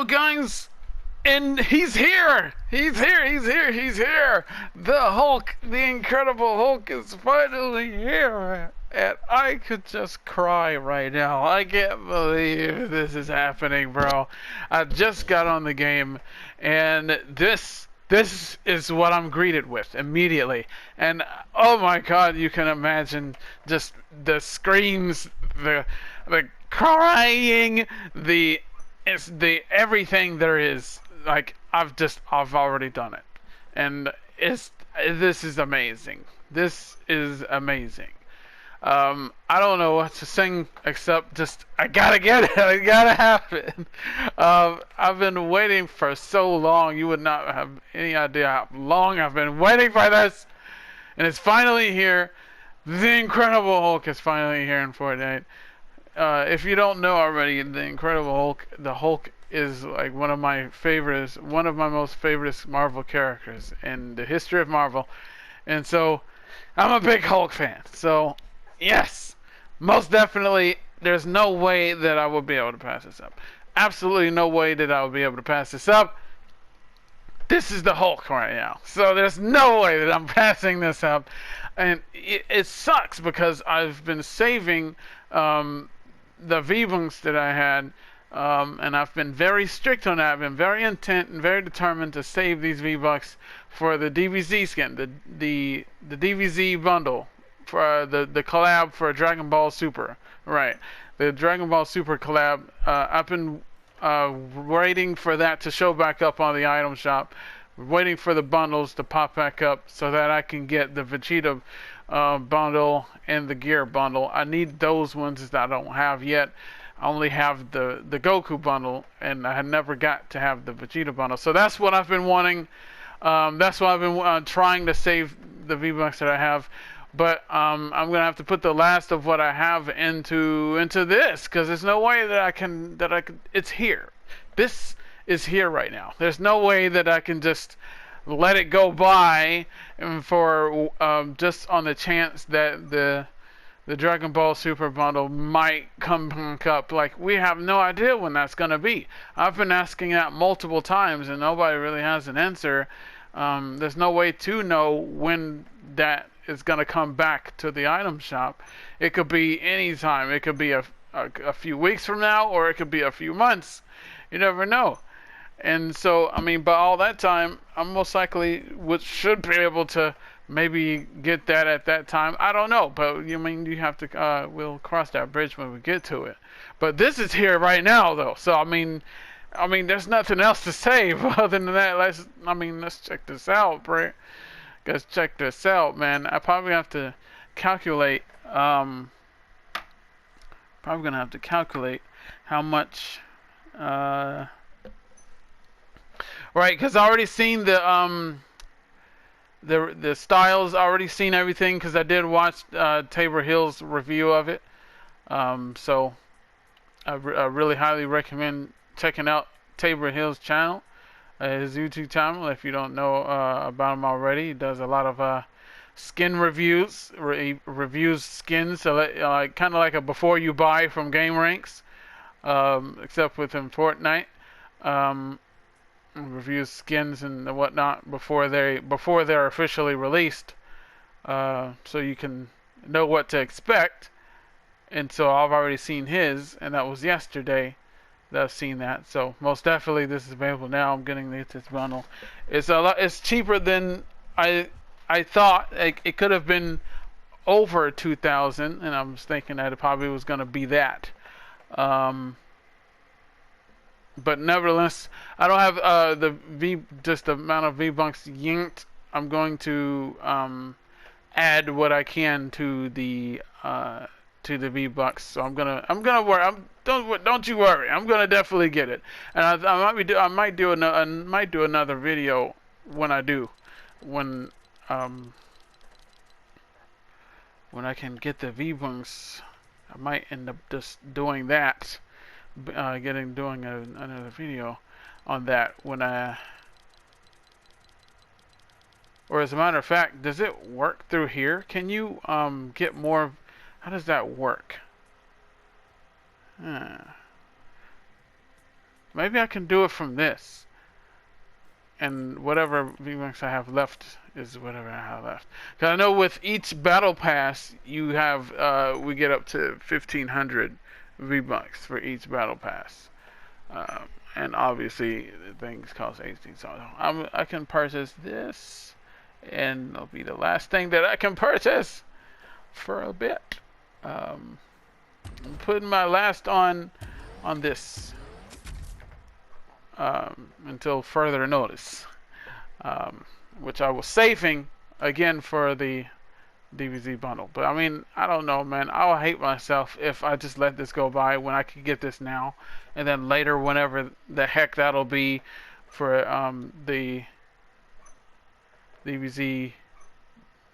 Hello guys, and he's here! He's here! The Hulk, the Incredible Hulk is finally here! And I could just cry right now. I can't believe this is happening, bro. I just got on the game, and this is what I'm greeted with immediately. And oh my god, you can imagine just the screams, the crying, it's the everything there is. Like I've already done it, and this is amazing. This is amazing. I don't know what to sing except just I gotta get it. I gotta have it. I've been waiting for so long. You would not have any idea how long I've been waiting for this, and it's finally here. The Incredible Hulk is finally here in Fortnite. If you don't know already, the Incredible Hulk, the Hulk is like one of my favorites, one of my most favorite Marvel characters in the history of Marvel, and so I'm a big Hulk fan. So yes, most definitely, there's no way that I would be able to pass this up. Absolutely no way that I would be able to pass this up. This is the Hulk right now, so there's no way that I'm passing this up, and it sucks because I've been saving the V-Bunks that I had, and I've been very strict on that. I've been very intent and very determined to save these V-Bucks for the DBZ skin, the DBZ bundle, for the collab for Dragon Ball Super. Right, the Dragon Ball Super collab. I've been waiting for that to show back up on the item shop, waiting for the bundles to pop back up so that I can get the Vegeta bundle and the gear bundle. I need those ones that I don't have yet. I only have the Goku bundle, and I had never got to have the Vegeta bundle. So that's what I've been wanting. That's why I've been trying to save the V-Bucks that I have. But I'm gonna have to put the last of what I have into this, because there's no way that I can it's here. This is here right now. There's no way that I can just let it go by for just on the chance that the Dragon Ball Super bundle might come back up. Like, we have no idea when that's gonna be. I've been asking that multiple times and nobody really has an answer. There's no way to know when that is gonna come back to the item shop. It could be any time. It could be a few weeks from now, or it could be a few months. You never know. And so, I mean, by all that time, I'm most likely should be able to maybe get that at that time. I don't know, but you have to. We'll cross that bridge when we get to it. But this is here right now, though. So I mean, there's nothing else to say other than that. Let's check this out, bro. Let's check this out, man. I probably have to calculate. Probably gonna have to calculate how much. Right, because I already seen the styles. I already seen everything because I did watch Tabor Hill's review of it. So I really highly recommend checking out Tabor Hill's channel, his YouTube channel. If you don't know about him already, he does a lot of skin reviews. He reviews skins, so kind of like a before you buy from Game Ranks, except within Fortnite. Reviews skins and whatnot before they're officially released, so you can know what to expect. And so I've already seen his, and that was yesterday that I've seen that. So most definitely this is available now. I'm getting this bundle. It's cheaper than I thought. It could have been over 2,000, and I was thinking that it probably was going to be that. But nevertheless, I don't have just the amount of V-Bunks yanked. I'm going to add what I can to the V-Bucks. So I'm gonna worry. Don't you worry. I'm gonna definitely get it. And I might do another video when I can get the V-Bunks. I might end up just doing that. Doing another video on that or as a matter of fact, does it work through here? Can you get more? How does that work? Maybe I can do it from this. And whatever V-Bucks I have left is whatever I have left. Because I know with each battle pass, you have, we get up to 1,500 V-Bucks for each battle pass. And obviously, things cost 18. So I can purchase this. And it'll be the last thing that I can purchase for a bit. I'm putting my last on this. Until further notice, which I was saving again for the DBZ bundle. But I mean, I don't know, man. I'll hate myself if I just let this go by when I could get this now, and then later, whenever the heck that'll be for the DBZ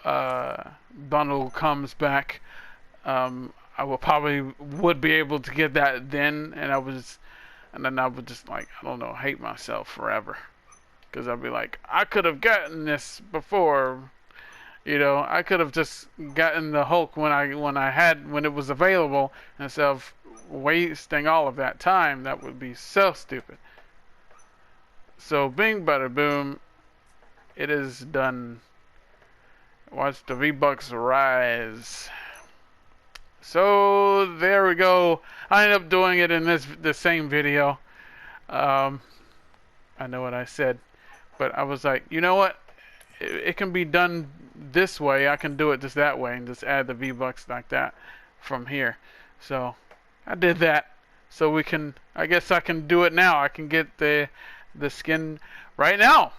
bundle comes back, I will probably would be able to get that then, and then I would just, like, I don't know, hate myself forever. Because I'd be like, I could have gotten this before. You know, I could have just gotten the Hulk when it was available, instead of wasting all of that time. That would be so stupid. So, bing, bada, boom. It is done. Watch the V-Bucks rise. So there we go. I ended up doing it in the same video. I know what I said, but I was like, you know what? It can be done this way. I can do it just that way and just add the V-Bucks like that from here. So I did that. So we can. I guess I can do it now. I can get the skin right now,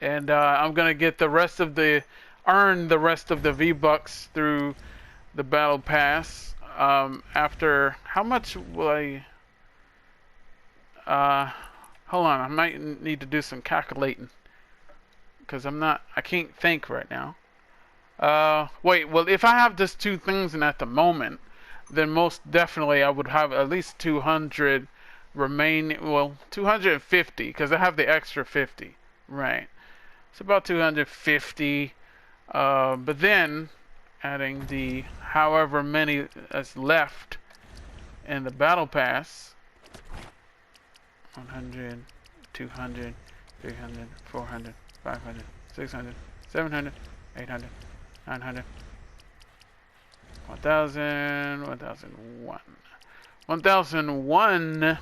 and I'm gonna get earn the rest of the V-Bucks through the battle pass. After how much will I hold on, I might need to do some calculating because I can't think right now. Wait, well, if I have just 2 things in at the moment, then most definitely I would have at least 200 remaining. Well, 250 because I have the extra 50, right? It's about 250. But then adding the however many is left in the battle pass, 100, 200, 300, 400, 500, 600, 700, 800, 900, 1000, 1001, 1001,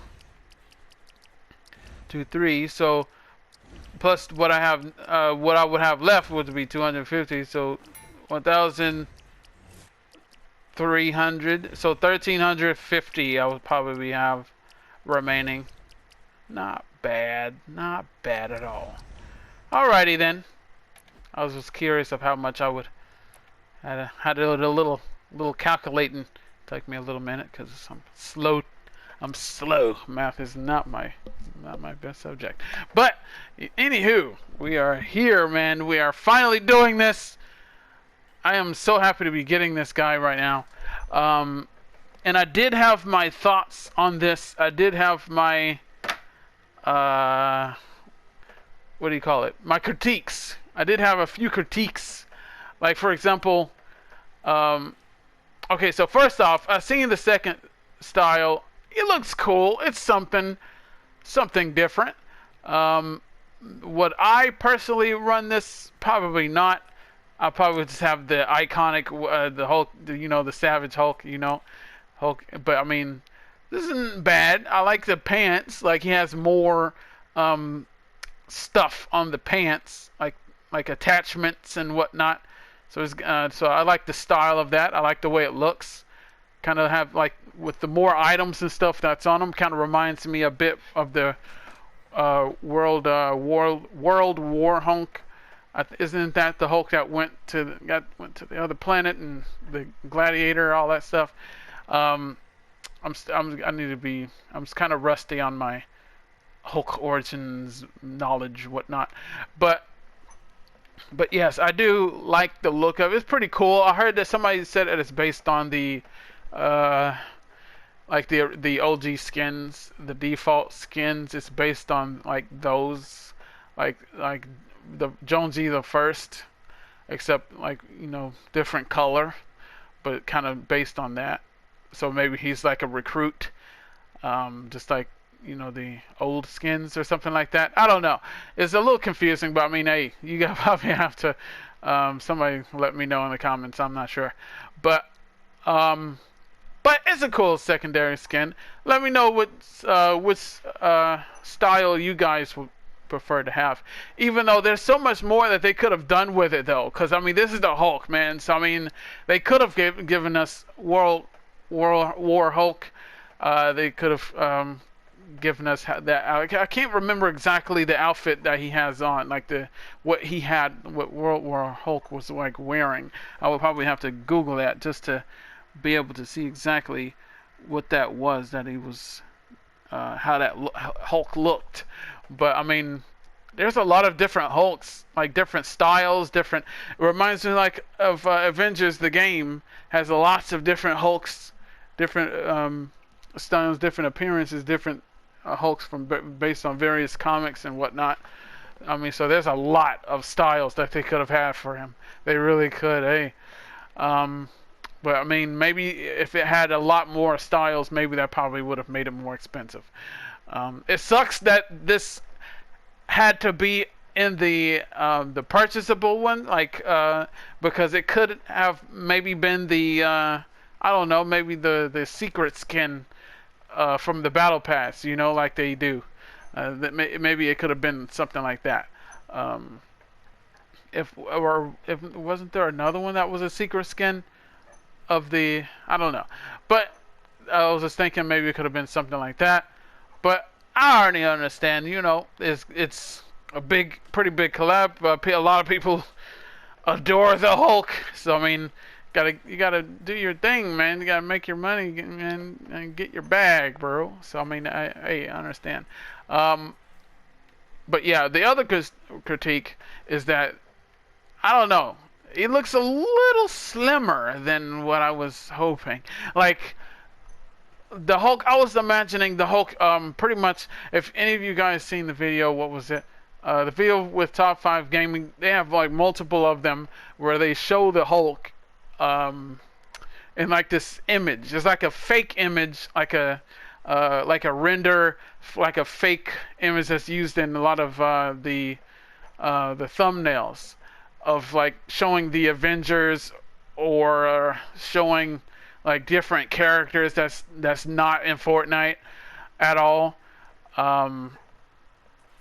2, 3. So plus what I have, what I would have left would be 250. So 1,300. So 1,350 I would probably have remaining. Not bad. Not bad at all. Alrighty then. I was just curious of how much I would. Had a little calculating. Take me a little minute because I'm slow. Math is not my best subject. But anywho, we are here, man. We are finally doing this. I am so happy to be getting this guy right now. And I did have my thoughts on this. I did have my what do you call it? My critiques. I did have a few critiques. Like, for example, okay, so first off, I've seen the second style. It looks cool. It's something different. Would I personally run this? Probably not. I'll probably just have the iconic, the Hulk, the Savage Hulk, Hulk. But I mean, this isn't bad. I like the pants. Like, he has more stuff on the pants, like attachments and whatnot. So so I like the style of that. I like the way it looks. Kind of have, like, with the more items and stuff that's on them, kind of reminds me a bit of the World War Hulk. Isn't that the Hulk that went to the other planet and the Gladiator, all that stuff? I'm kind of rusty on my Hulk origins knowledge, whatnot. But yes, I do like the look of it. It's pretty cool. I heard that somebody said that it's based on the like the OG skins, the default skins. It's based on like those, like the Jonesy the first, except like different color, but kind of based on that. So maybe he's like a recruit, just like the old skins or something like that. I don't know. It's a little confusing, but I mean, hey, you guys probably have to. Somebody let me know in the comments. I'm not sure, but um, but it's a cool secondary skin. Let me know which style you guys would prefer to have. Even though there's so much more that they could have done with it, though. Because I mean, this is the Hulk, man. So I mean, they could have given us World War Hulk. They could have given us that. I can't remember exactly the outfit that he has on, like what World War Hulk was like wearing. I would probably have to Google that just to be able to see exactly what that was that he was, how that Hulk looked. But I mean, there's a lot of different Hulks, like different styles, different. It reminds me like of Avengers. The game has lots of different Hulks, different styles, different appearances, different Hulks based on various comics and whatnot. I mean, so there's a lot of styles that they could have had for him. They really could, eh? But I mean, maybe if it had a lot more styles, maybe that probably would have made it more expensive. It sucks that this had to be in the purchasable one, like because it could have maybe been the I don't know, maybe the secret skin from the battle pass, like they do. Maybe it could have been something like that. If wasn't there another one that was a secret skin of the, I don't know, but I was just thinking maybe it could have been something like that. But I already understand, it's a pretty big collab. A lot of people adore the Hulk, so I mean, you gotta do your thing, man. You gotta make your money and get your bag, bro. So I mean, I understand. But yeah, the other critique is that I don't know. It looks a little slimmer than what I was hoping. Like the Hulk, I was imagining the Hulk. Pretty much, if any of you guys seen the video, what was it? The video with Top 5 Gaming. They have like multiple of them where they show the Hulk in like this image. It's like a fake image, like a render, like a fake image that's used in a lot of the thumbnails of like showing the Avengers or showing like different characters that's not in Fortnite at all.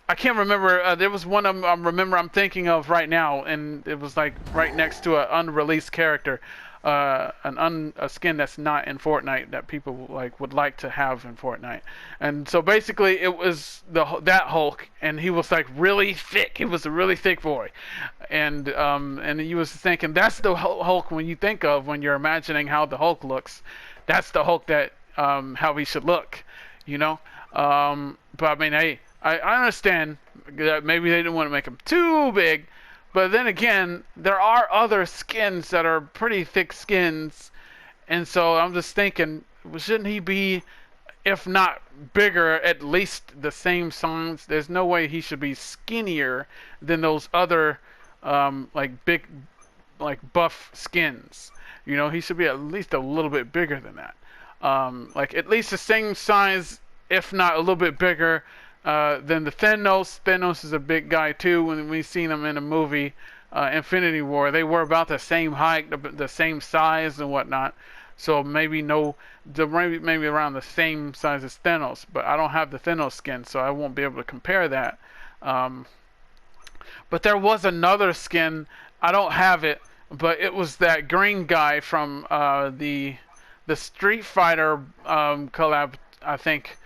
I can't remember. There was one I'm thinking of right now, and it was like right next to an unreleased character, a skin that's not in Fortnite that people would like to have in Fortnite. And so basically, it was that Hulk, and he was like really thick. He was a really thick boy, and you was thinking that's the Hulk when you think of when you're imagining how the Hulk looks. That's the Hulk that how he should look, But I mean, hey. I understand that maybe they didn't want to make him too big, but then again, there are other skins that are pretty thick skins, and so I'm just thinking, shouldn't he be, if not bigger, at least the same size? There's no way he should be skinnier than those other, big, buff skins. He should be at least a little bit bigger than that. At least the same size, if not a little bit bigger. Then the Thanos. Thanos is a big guy too. When we seen him in a movie, Infinity War, they were about the same height, the same size and whatnot. So maybe around the same size as Thanos. But I don't have the Thanos skin, so I won't be able to compare that. But there was another skin. I don't have it, but it was that green guy from the Street Fighter collab, I think.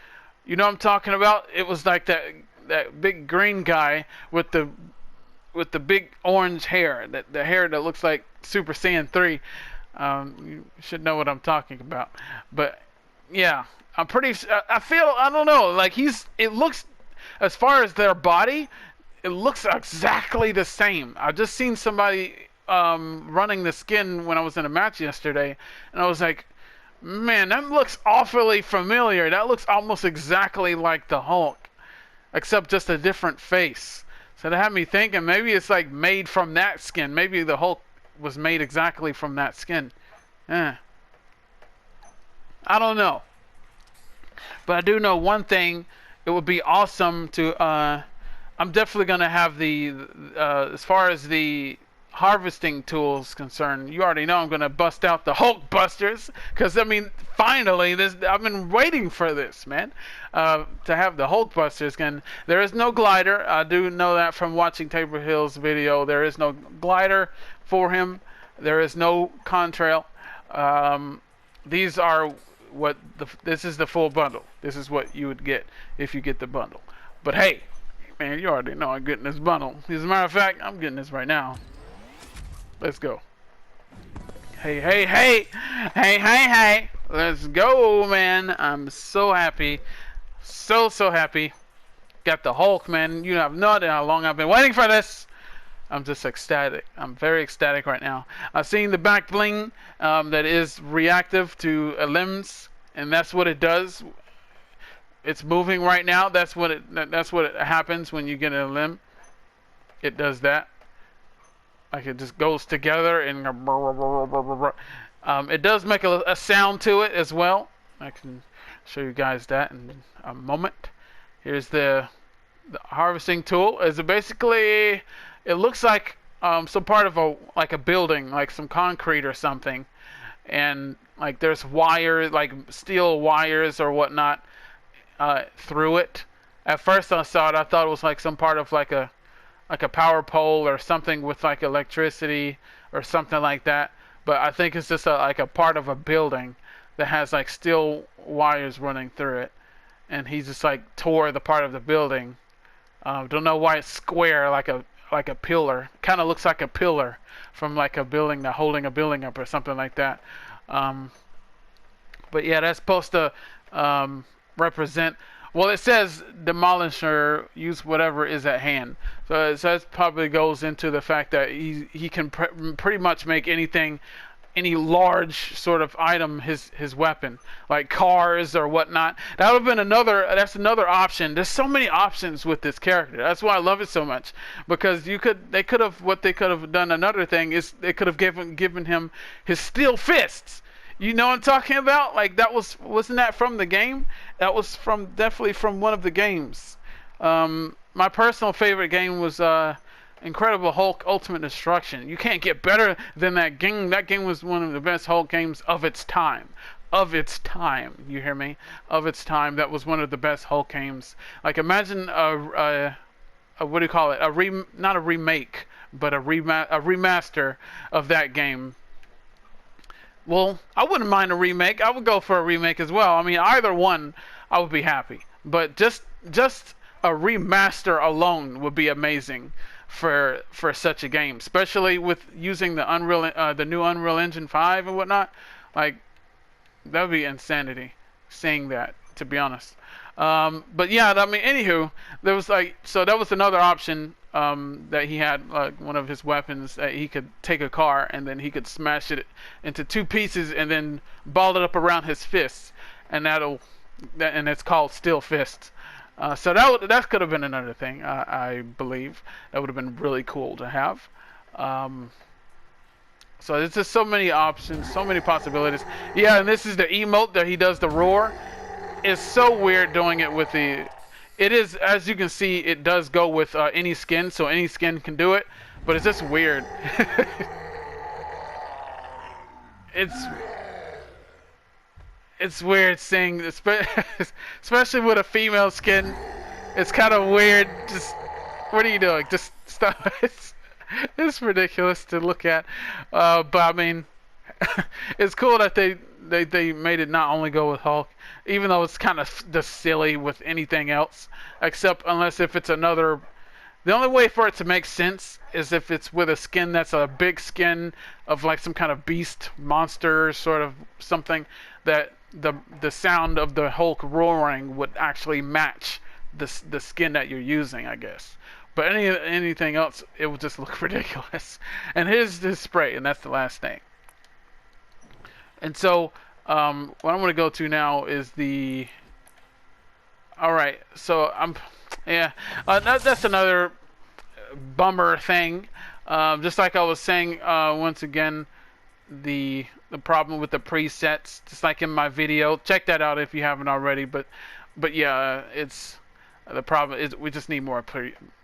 You know what I'm talking about? It was like that big green guy with the big orange hair, the hair that looks like Super Saiyan 3. You should know what I'm talking about. But yeah, I don't know, like it looks, as far as their body, it looks exactly the same. I just seen somebody running the skin when I was in a match yesterday, and I was like, man, that looks awfully familiar. That looks almost exactly like the Hulk, except just a different face. So that had me thinking maybe it's like made from that skin. Maybe the Hulk was made exactly from that skin. I don't know. But I do know one thing. It would be awesome to. I'm definitely gonna have the as far as the harvesting tools concerned. You already know I'm gonna bust out the Hulk Busters because I mean, finally, this I've been waiting for this, man. To have the Hulk Busters. And there is no glider. I do know that from watching Tabor Hill's video. There is no glider for him. There is no contrail. These are what this is the full bundle. This is what you would get if you get the bundle. But hey, man, you already know I'm getting this bundle. As a matter of fact, I'm getting this right now. Let's go. Hey, hey, hey, hey, hey, hey. Let's go, man. I'm so happy. So happy. Got the Hulk, man. You have no idea how long I've been waiting for this. I'm just ecstatic. I'm very ecstatic right now. I've seen the back bling that is reactive to limbs, and that's what it does. It's moving right now. That's what it happens when you get a limb. It does that. Like it just goes together and it does make a sound to it as well. I can show you guys that in a moment. Here's the harvesting tool. Is it basically? It looks like some part of a building, like some concrete or something, and like there's wires, like steel wires or whatnot, through it. At first I saw it, I thought it was like some part of like a power pole or something with like electricity or something like that. But I think it's just like a part of a building that has like steel wires running through it, and he just like tore the part of the building. Don't know why it's square like a pillar. Kind of looks like a pillar from like a building, that holding a building up or something like that. But yeah, that's supposed to represent. Well, it says demolisher, use whatever is at hand. So that probably goes into the fact that he can pretty much make anything, any large sort of item his weapon, like cars or whatnot. That would have been that's another option. There's so many options with this character. That's why I love it so much, because they could have done another thing is they could have given him his steel fists. You know what I'm talking about? Like wasn't that from the game? That was definitely from one of the games. My personal favorite game was Incredible Hulk Ultimate Destruction. You can't get better than that game. That game was one of the best Hulk games of its time. Of its time, you hear me? Of its time, that was one of the best Hulk games. Like imagine a what do you call it? Not a remake, but a remaster of that game. Well, I wouldn't mind a remake. I would go for a remake as well. I mean, either one, I would be happy. But just a remaster alone would be amazing for such a game, especially with using the new Unreal Engine 5 and whatnot. Like that would be insanity. Seeing that, to be honest. But yeah, I mean, anywho, there was that was another option. That he had one of his weapons that he could take a car and then he could smash it into two pieces and then ball it up around his fists, and and it's called Steel Fists. So that could have been another thing. I believe that would have been really cool to have. So there's just so many options, so many possibilities. Yeah, and this is the emote that he does, the roar. It's so weird doing it with the. It is, as you can see, it does go with any skin, so any skin can do it, but it's just weird. It's weird seeing, especially with a female skin. It's kind of weird. Just, what are you doing? Just stop. It's ridiculous to look at, but I mean, it's cool that they made it not only go with Hulk, even though it's kind of just silly with anything else, except if it's another. The only way for it to make sense is if it's with a skin that's a big skin of like some kind of beast monster sort of something, that the sound of the Hulk roaring would actually match the skin that you're using, I guess. But anything else, it would just look ridiculous. And here's this spray, and that's the last thing. And so, what I'm going to go to now is the. All right, so that's another bummer thing. Just like I was saying, once again, the problem with the presets, just like in my video. Check that out if you haven't already. But yeah, it's the problem is we just need more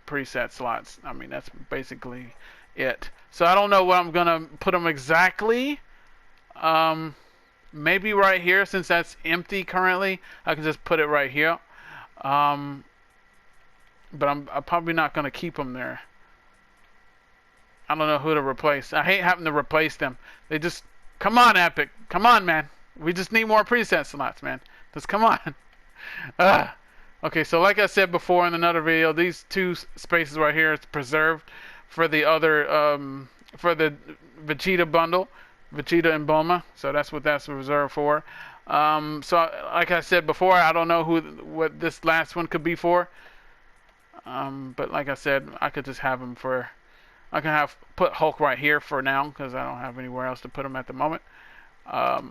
preset slots. I mean, that's basically it. So I don't know where I'm gonna put them exactly. Maybe right here, since that's empty currently, I can just put it right here. But I'm probably not gonna keep them there. I don't know who to replace. I hate having to replace them. They just, come on, Epic. Come on, man. We just need more preset slots, man. Just come on. Okay, so like I said before in another video, these two spaces right here is preserved for the other, for the Vegeta bundle, Vegeta and Bulma. So that's what that's reserved for. So like I said before, I don't know what this last one could be for. But like I said, I could just have them for. I can put Hulk right here for now because I don't have anywhere else to put him at the moment. I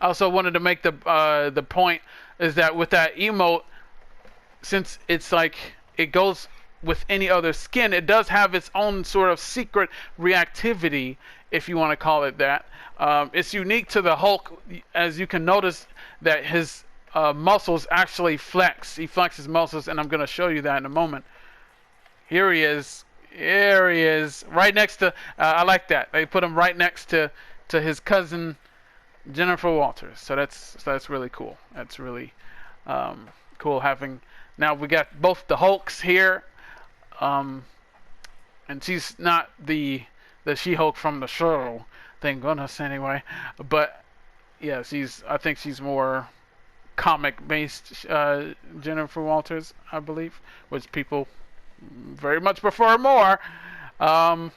also wanted to make the point is that with that emote, since it's like it goes with any other skin, it does have its own sort of secret reactivity, if you want to call it that. It's unique to the Hulk, as you can notice that his muscles actually flex. He flexes muscles, and I'm going to show you that in a moment. Here he is. Here he is, right next to. I like that they put him right next to his cousin Jennifer Walters. So that's really cool. That's really cool having. Now we got both the Hulks here, and she's not the She-Hulk from the show. Thank goodness, anyway. But yeah, I think she's more comic-based Jennifer Walters, I believe, which people very much prefer more. But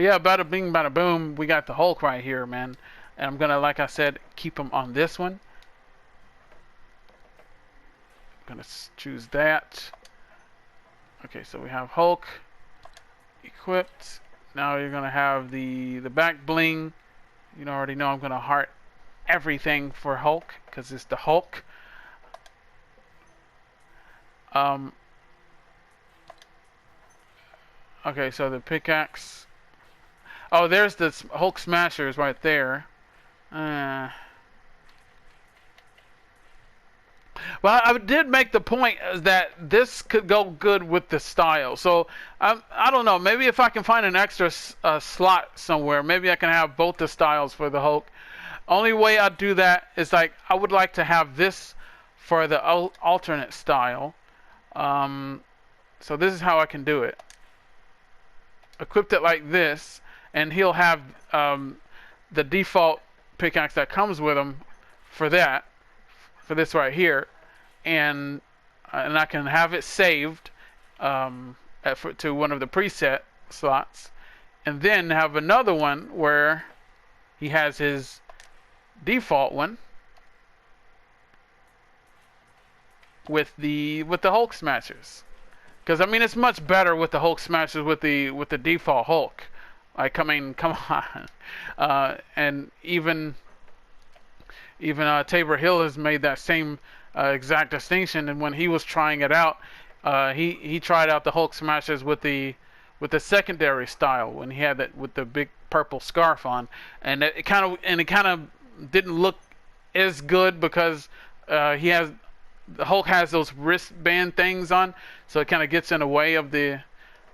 yeah, bada bing, bada boom, we got the Hulk right here, man. And I'm gonna, like I said, keep him on this one. I'm gonna choose that. Okay, so we have Hulk equipped. Now you're gonna have the back bling. You already know I'm gonna heart everything for Hulk because it's the Hulk. Okay, so the pickaxe. Oh, there's the Hulk smashers right there. Well, I did make the point that this could go good with the style. So I don't know. Maybe if I can find an extra slot somewhere, maybe I can have both the styles for the Hulk. Only way I'd do that is like I would like to have this for the alternate style. So this is how I can do it. Equipped it like this, and he'll have the default pickaxe that comes with him for this right here, and I can have it saved to one of the preset slots, and then have another one where he has his default one with the Hulk smashers. Because I mean, it's much better with the Hulk smashers with the default Hulk. Like, I mean, come on. And even Tabor Hill has made that same exact distinction. And when he was trying it out, he tried out the Hulk smashers with the secondary style when he had that with the big purple scarf on, and it kind of didn't look as good because the Hulk has those wristband things on, so it kind of gets in the way of the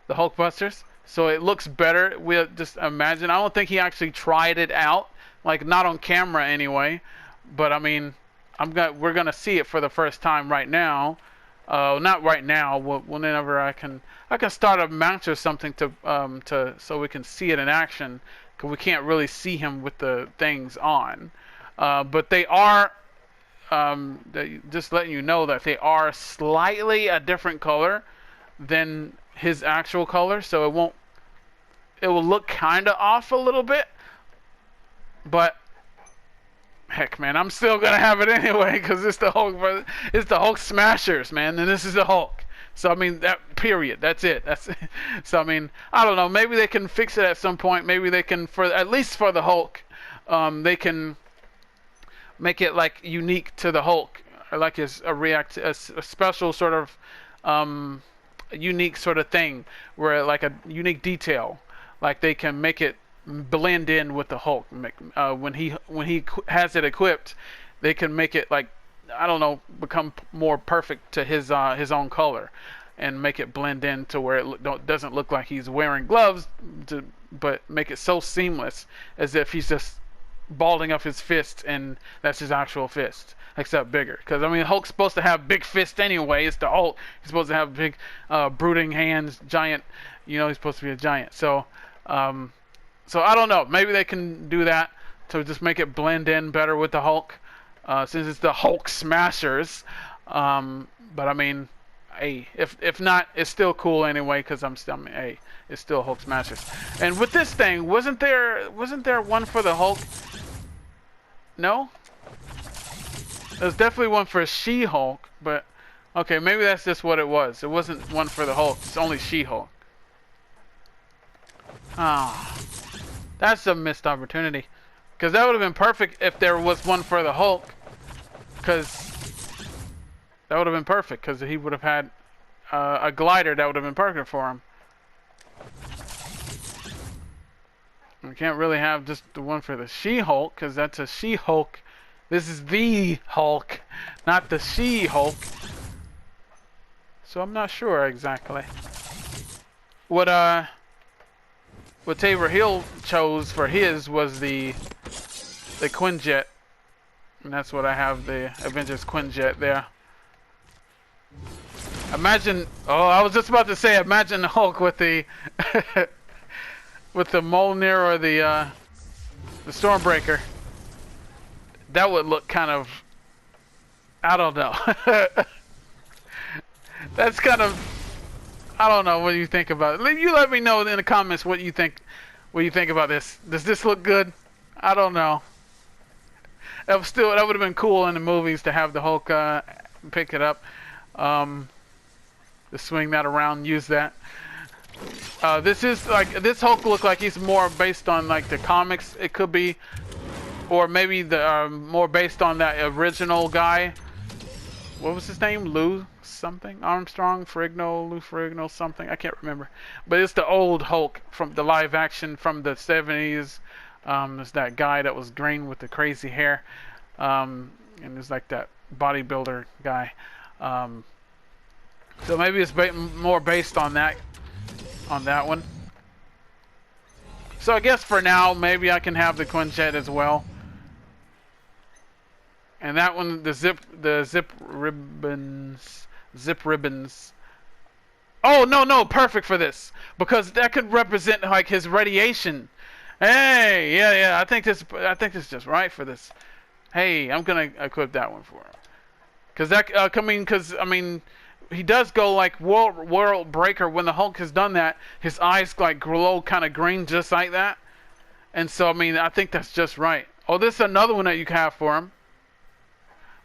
Hulkbusters. So it looks better. We'll just imagine. I don't think he actually tried it out, like not on camera anyway. But I mean, we're gonna see it for the first time right now. Not right now. Whenever I can start a match or something to so we can see it in action, because we can't really see him with the things on. But they are. Just letting you know that they are slightly a different color than his actual color, so it will look kind of off a little bit, but heck, man, I'm still gonna have it anyway because it's the Hulk smashers, man, and this is the Hulk. So I mean, that period, that's it. So I mean, I don't know, maybe they can fix it at some point. Maybe they can, at least for the Hulk, they can make it like unique to the Hulk, or like a special sort of unique sort of thing, where like a unique detail, like they can make it blend in with the Hulk. When he has it equipped, they can make it like, I don't know, become more perfect to his own color, and make it blend in to where it doesn't look like he's wearing gloves, but make it so seamless as if he's just balding up his fist and that's his actual fist, except bigger. Because I mean, Hulk's supposed to have big fists anyway. It's the Hulk. He's supposed to have big, brooding hands, giant. You know, he's supposed to be a giant. So I don't know. Maybe they can do that to just make it blend in better with the Hulk, since it's the Hulk Smashers. But I mean, hey, if not, it's still cool anyway, because hey, it's still Hulk Smashers. And with this thing, wasn't there one for the Hulk? No? There's definitely one for She-Hulk, but okay, maybe that's just what it was. It wasn't one for the Hulk. It's only She-Hulk. Ah, that's a missed opportunity. Because that would have been perfect if there was one for the Hulk. Because that would have been perfect. Because he would have had a glider that would have been perfect for him. We can't really have just the one for the She-Hulk, because that's a She-Hulk. This is the Hulk, not the She-Hulk. So I'm not sure exactly. What Tabor Hill chose for his was the Quinjet. And that's what I have, the Avengers Quinjet there. Imagine, oh, I was just about to say, imagine the Hulk with the with the Mjolnir or the Stormbreaker. That would look kind of, I don't know. That's kind of, I don't know what you think about it. You let me know in the comments what you think about this. Does this look good? I don't know. That would have been cool in the movies to have the Hulk pick it up, to swing that around, use that. This Hulk look like he's more based on like the comics. It could be, or maybe the more based on that original guy. What was his name? Lou something? Armstrong? Lou Ferrigno something? I can't remember. But it's the old Hulk from the live action from the 70s. It's that guy that was green with the crazy hair. And it's like that bodybuilder guy. So maybe it's more based on that one. So I guess for now, maybe I can have the Quinjet as well. And that one, the zip ribbons. Oh no, perfect for this, because that could represent like his radiation. Hey, yeah, I think this is just right for this. Hey, I'm gonna equip that one for him, because I mean, he does go like world breaker when the Hulk has done that. His eyes like glow kind of green, just like that. And so I mean, I think that's just right. Oh, this is another one that you can have for him.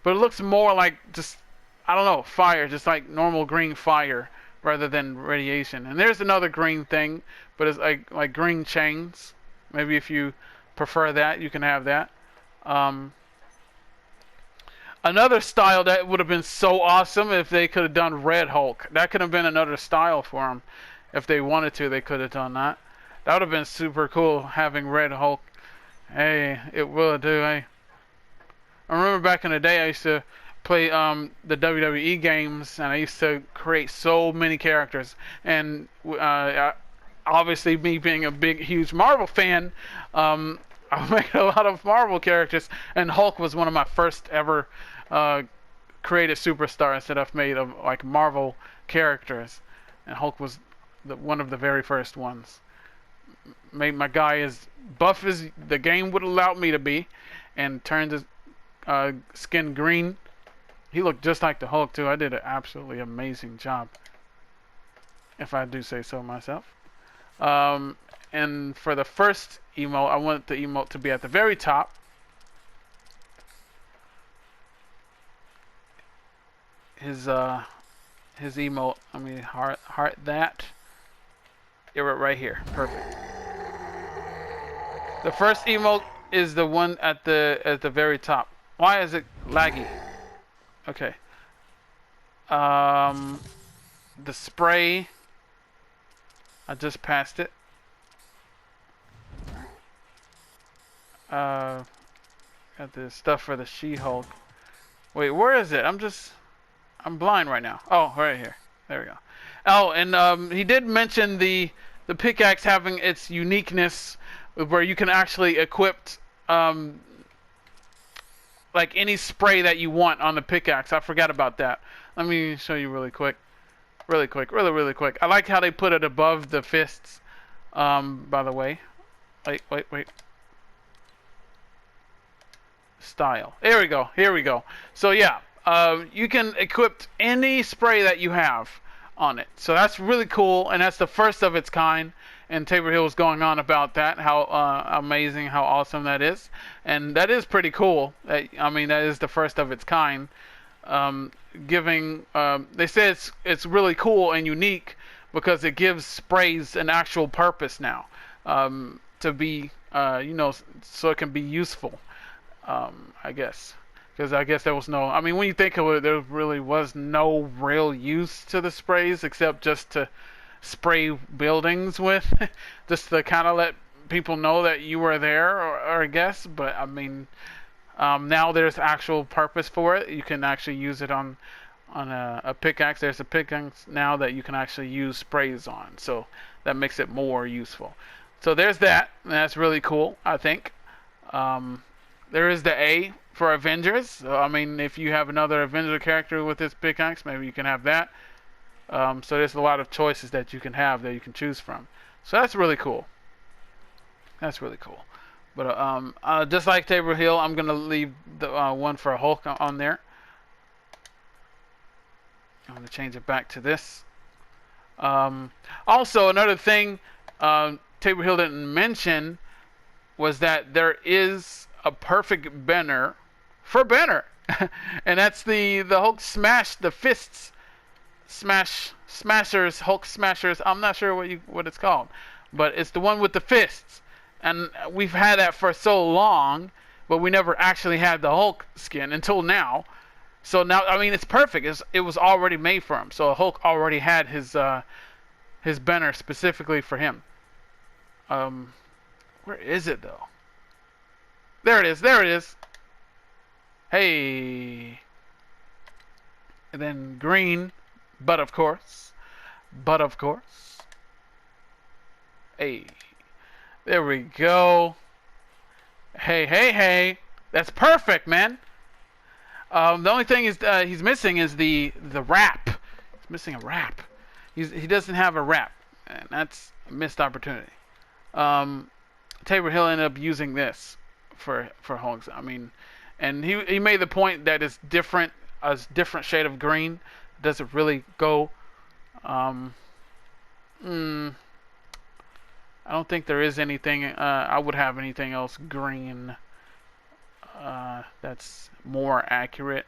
But it looks more like just, I don't know, fire, just like normal green fire rather than radiation. And there's another green thing, but it's like green chains. Maybe if you prefer that, you can have that. Another style that would have been so awesome if they could have done Red Hulk. That could have been another style for them. If they wanted to, they could have done that. That would have been super cool, having Red Hulk. Hey, it will do, hey. I remember back in the day, I used to play the WWE games, and I used to create so many characters. And obviously, me being a huge Marvel fan, I made a lot of Marvel characters, and Hulk was one of my first ever creative superstars that I've made of like Marvel characters, and Hulk was one of the very first ones. Made my guy as buff as the game would allow me to be, and turned his skin green. He looked just like the Hulk too. I did an absolutely amazing job, if I do say so myself. And for the first emote, I want the emote to be at the very top. His emote, I mean heart that. Right here, perfect. The first emote is the one at the very top. Why is it laggy? Okay. The spray. I just passed it. got the stuff for the She-Hulk. Wait, where is it? I'm blind right now. Oh, right here. There we go. Oh, and he did mention the pickaxe having its uniqueness, where you can actually equip um, like any spray that you want on the pickaxe. I forgot about that. Let me show you really quick. Really quick. Really quick. I like how they put it above the fists. By the way. Wait. Style. There we go. Here we go. So yeah, you can equip any spray that you have on it. So that's really cool, and that's the first of its kind. And Tabor Hill was going on about that, how amazing, how awesome that is, and that is pretty cool. I mean, that is the first of its kind. They say it's really cool and unique because it gives sprays an actual purpose now, to be so it can be useful. I guess. Because I guess there was no... I mean, when you think of it, there really was no real use to the sprays except just to spray buildings with. Just to kind of let people know that you were there, or I guess. But, I mean, now there's actual purpose for it. You can actually use it on a pickaxe. There's a pickaxe now that you can actually use sprays on. So that makes it more useful. So there's that. And that's really cool, I think. There is the A for Avengers. So, I mean, if you have another Avenger character with this pickaxe, maybe you can have that. So there's a lot of choices that you can have that you can choose from. So that's really cool. That's really cool. But just like Tabor Hill, I'm going to leave the one for Hulk on there. I'm going to change it back to this. Also, another thing Tabor Hill didn't mention was that there is a perfect banner for banner. And that's the Hulk smash, the fists smashers, Hulk smashers. I'm not sure what it's called, but it's the one with the fists. And we've had that for so long, but we never actually had the Hulk skin until now. So now, I mean, it's perfect. It was already made for him. So Hulk already had his banner specifically for him. Where is it though? There it is. There it is. Hey. And then green, but of course. Hey. There we go. Hey. That's perfect, man. The only thing is he's missing is the wrap. He's missing a wrap. He doesn't have a wrap, and that's a missed opportunity. Tabor Hill ended up using this for Hulk. I mean, and he made the point that it's different, a different shade of green. Doesn't really go. I don't think there is anything. I would have anything else green. That's more accurate.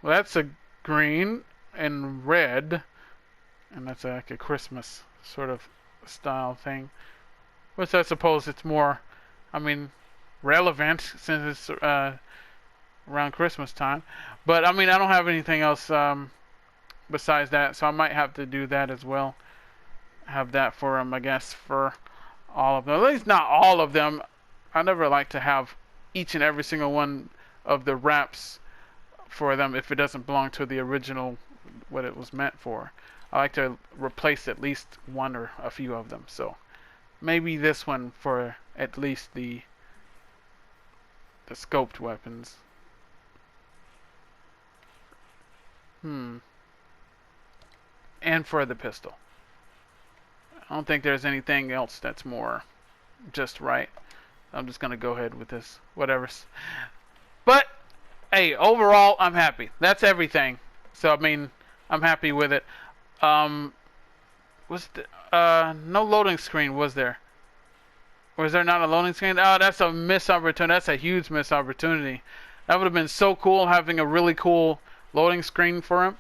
Well, that's a green and red, and that's like a Christmas sort of style thing. Which I suppose it's more, I mean, relevant since it's around Christmas time. But I mean, I don't have anything else besides that, so I might have to do that as well. Have that for them, I guess, for all of them. At least not all of them. I never like to have each and every single one of the wraps for them if it doesn't belong to the original, what it was meant for. I like to replace at least one or a few of them. So maybe this one for at least the scoped weapons. And for the pistol. I don't think there's anything else that's more just right. I'm just gonna go ahead with this, whatever. But hey, overall, I'm happy. That's everything. So I mean, I'm happy with it. Was no loading screen, was there? Was there not a loading screen? Oh, that's a missed opportunity. That's a huge missed opportunity. That would have been so cool, having a really cool loading screen for him.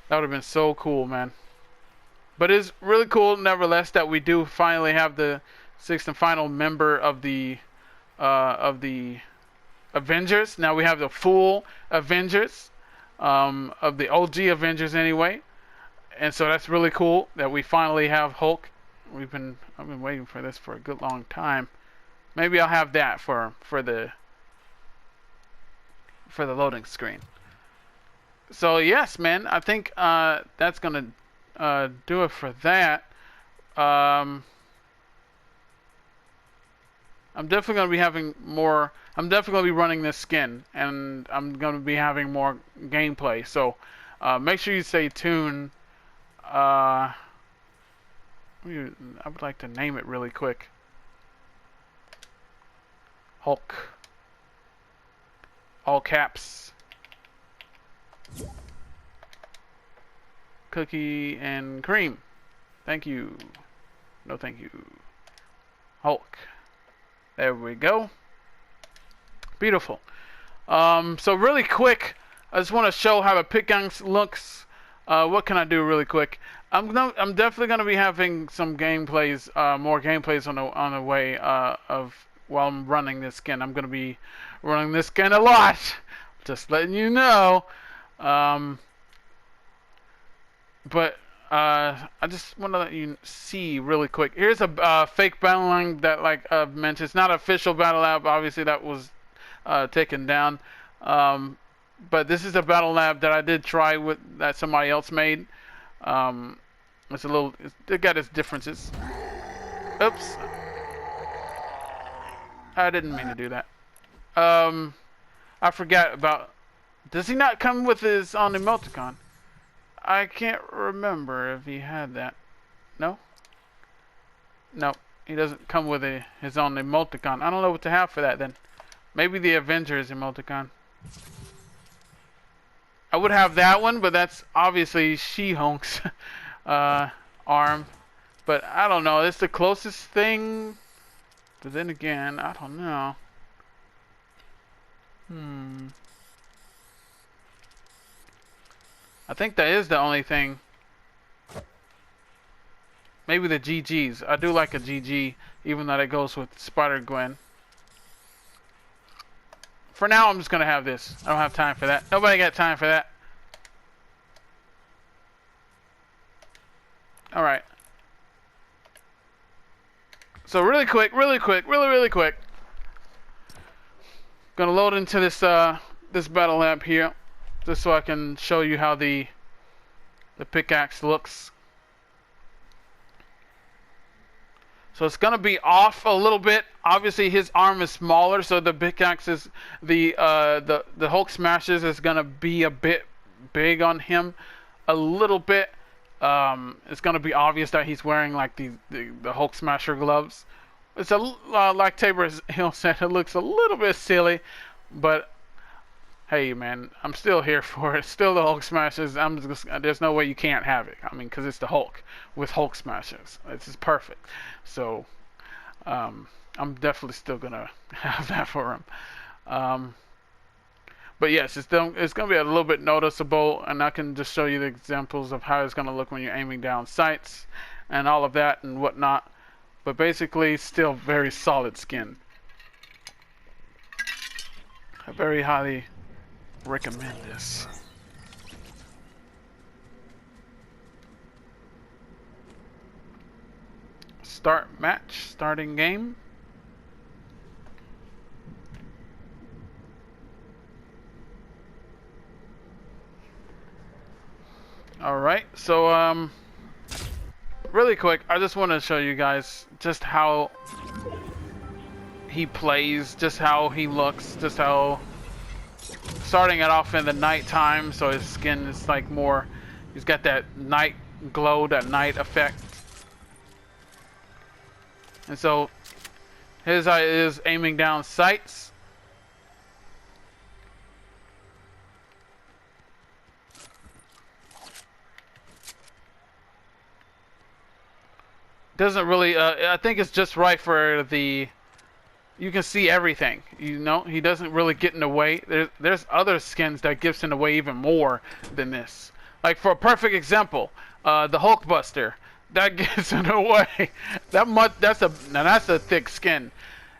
That would have been so cool, man. But it's really cool, nevertheless, that we do finally have the sixth and final member of the Avengers. Now we have the full Avengers, of the OG Avengers anyway. And so that's really cool that we finally have Hulk I've been waiting for this for a good long time. Maybe I'll have that for the loading screen. So yes, man, I think that's gonna do it for that. I'm definitely gonna be having more. I'm definitely gonna be running this skin, and I'm gonna be having more gameplay. So make sure you stay tuned. I would like to name it really quick. Hulk. All caps. Cookie and cream. Thank you. No thank you. Hulk. There we go. Beautiful. So really quick, I just want to show how the pickaxe looks. What can I do really quick? I'm definitely going to be having some gameplays, more gameplays on the way of while I'm running this skin. I'm going to be running this skin a lot. Just letting you know. But I just want to let you see really quick. Here's a fake battle line that, like mentioned, it's not an official battle lab. Obviously, that was taken down. But this is a battle lab that I did try with that somebody else made. It's a little. It got its differences. Oops. I didn't mean to do that. I forgot about. Does he not come with his on emoticon? I can't remember if he had that. No? No, he doesn't come with his own emoticon. I don't know what to have for that then. Maybe the Avengers emoticon. I would have that one, but that's obviously She-Hulk's arm. But I don't know. It's the closest thing. But then again, I don't know. I think that is the only thing. Maybe the GGs. I do like a GG, even though it goes with Spider-Gwen. For now, I'm just going to have this. I don't have time for that. Nobody got time for that. Alright. So really quick. Really quick. Gonna load into this this battle lab here. Just so I can show you how the pickaxe looks. So it's gonna be off a little bit. Obviously his arm is smaller, so the pickaxe is the Hulk smashes is gonna be a bit big on him, a little bit. It's gonna be obvious that he's wearing like the Hulk smasher gloves. It's a like Tabor Hill said, it looks a little bit silly, but hey man, I'm still here for it. Still the Hulk smashes. There's no way you can't have it. I mean, because it's the Hulk with Hulk smashes. This is perfect. So I'm definitely still gonna have that for him. But yes, it's gonna be a little bit noticeable, and I can just show you the examples of how it's gonna look when you're aiming down sights and all of that and whatnot. But basically, still very solid skin. I very highly recommend this. Start match, starting game. Alright, so really quick, I just want to show you guys just how he plays, just how he looks, just how starting it off in the nighttime, so his skin is like more, he's got that night glow, that night effect. And so his eye is aiming down sights. Doesn't really, I think it's just right for the, you can see everything, you know, he doesn't really get in the way. There's other skins that gets in the way even more than this. Like for a perfect example, the Hulkbuster, that gets in the way. That's a thick skin.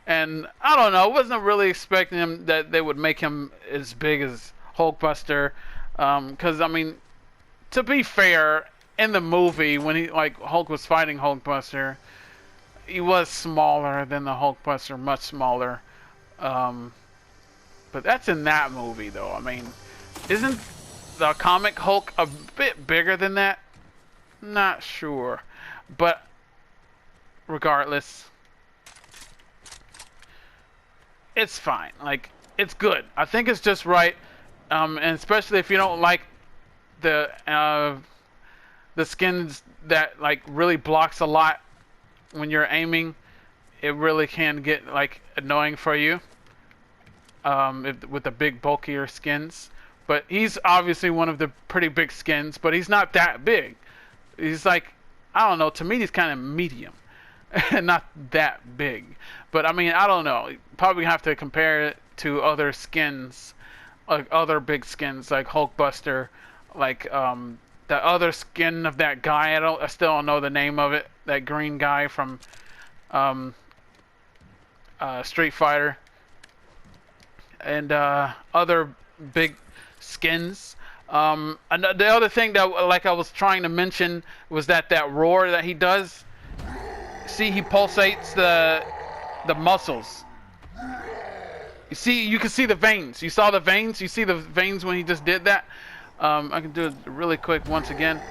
And I don't know, I wasn't really expecting him that they would make him as big as Hulkbuster. Cause I mean, to be fair, in the movie when he like Hulk was fighting Hulkbuster, he was smaller than the Hulkbuster, much smaller. Um, but that's in that movie though. I mean, isn't the comic Hulk a bit bigger than that? Not sure, but regardless, it's fine. Like, it's good. I think it's just right, and especially if you don't like the skins that like really blocks a lot when you're aiming. It really can get like annoying for you with the big bulkier skins. But he's obviously one of the pretty big skins, but he's not that big. He's like, I don't know, to me he's kind of medium and not that big. But I mean, I don't know. You probably have to compare it to other skins, like other big skins like Hulkbuster, like the other skin of that guy. I still don't know the name of it. That green guy from Street Fighter, and other big skins. And the other thing that like I was trying to mention was that roar that he does. See, he pulsates the muscles. You see, you can see the veins. You saw the veins. You see the veins when he just did that. I can do it really quick once again.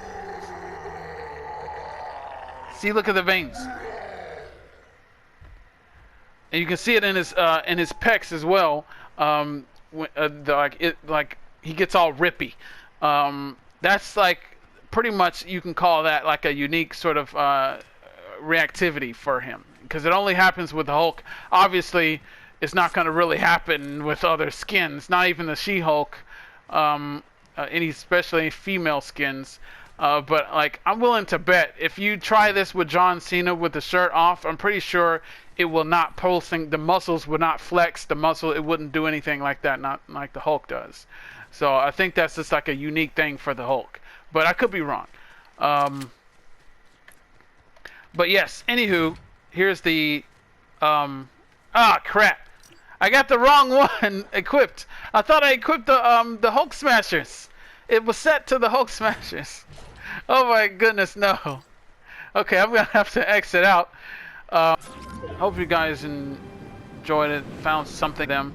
See, look at the veins. And you can see it in his pecs as well. Like he gets all rippy. That's like pretty much, you can call that like a unique sort of reactivity for him, because it only happens with the Hulk. Obviously, it's not going to really happen with other skins. Not even the She-Hulk, any especially female skins. But like, I'm willing to bet if you try this with John Cena with the shirt off, I'm pretty sure it will not pulsing. The muscles would not flex. The muscle, it wouldn't do anything like that. Not like the Hulk does. So I think that's just like a unique thing for the Hulk. But I could be wrong. But yes. Anywho, here's the. Crap! I got the wrong one equipped. I thought I equipped the Hulk Smashers. It was set to the Hulk Smashers. Oh my goodness, no. Okay, I'm gonna have to exit out. Hope you guys enjoyed it, found something them.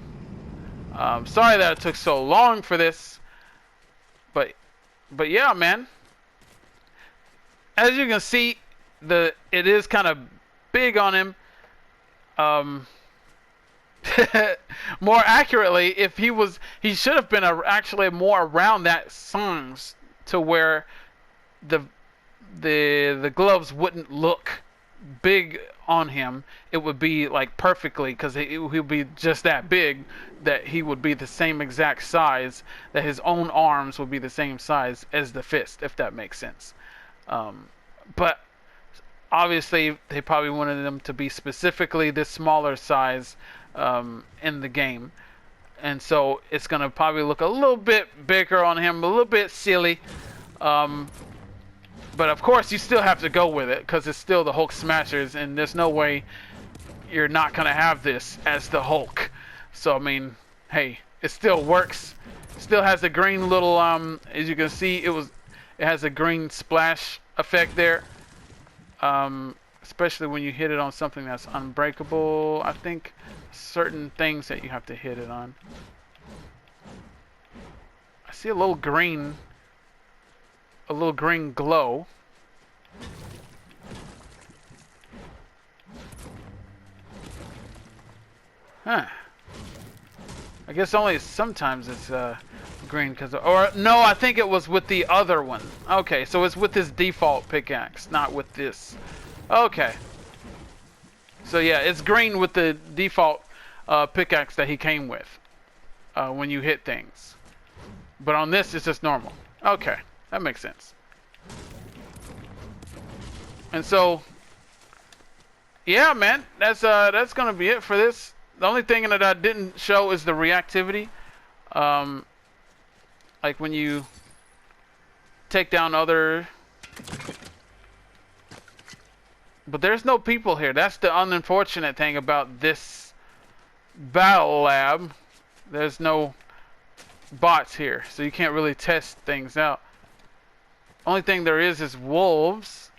Sorry that it took so long for this, but yeah, man. As you can see, it is kind of big on him. More accurately, if he should have been actually more around that size to where the gloves wouldn't look big on him. It would be like perfectly, because he'll be just that big that he would be the same exact size, that his own arms would be the same size as the fist, if that makes sense. But obviously they probably wanted them to be specifically this smaller size in the game, and so it's gonna probably look a little bit bigger on him, a little bit silly. But of course you still have to go with it, because it's still the Hulk Smashers, and there's no way you're not gonna have this as the Hulk. So I mean, hey, it still works. Still has a green little as you can see, it has a green splash effect there. Especially when you hit it on something that's unbreakable. I think certain things that you have to hit it on. I see a little green glow. Huh. I guess only sometimes it's green, or no, I think it was with the other one. Okay, so it's with this default pickaxe, not with this. Okay. So yeah, it's green with the default pickaxe that he came with when you hit things. But on this, it's just normal. Okay, that makes sense. And so, yeah, man, that's gonna be it for this. The only thing that I didn't show is the reactivity. Like when you take down other. But there's no people here. That's the unfortunate thing about this battle lab. There's no bots here, so you can't really test things out. Only thing there is wolves.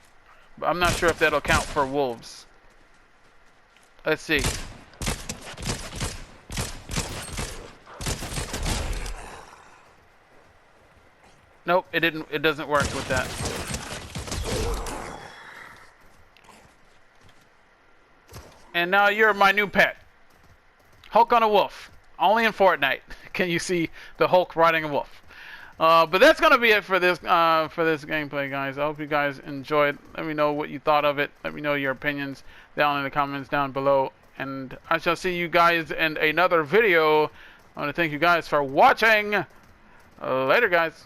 But I'm not sure if that'll count for wolves. Let's see. Nope, it didn't. It doesn't work with that. And now you're my new pet. Hulk on a wolf. Only in Fortnite can you see the Hulk riding a wolf. But that's gonna be it for this gameplay, guys. I hope you guys enjoyed. Let me know what you thought of it. Let me know your opinions down in the comments down below. And I shall see you guys in another video. I want to thank you guys for watching. Later, guys.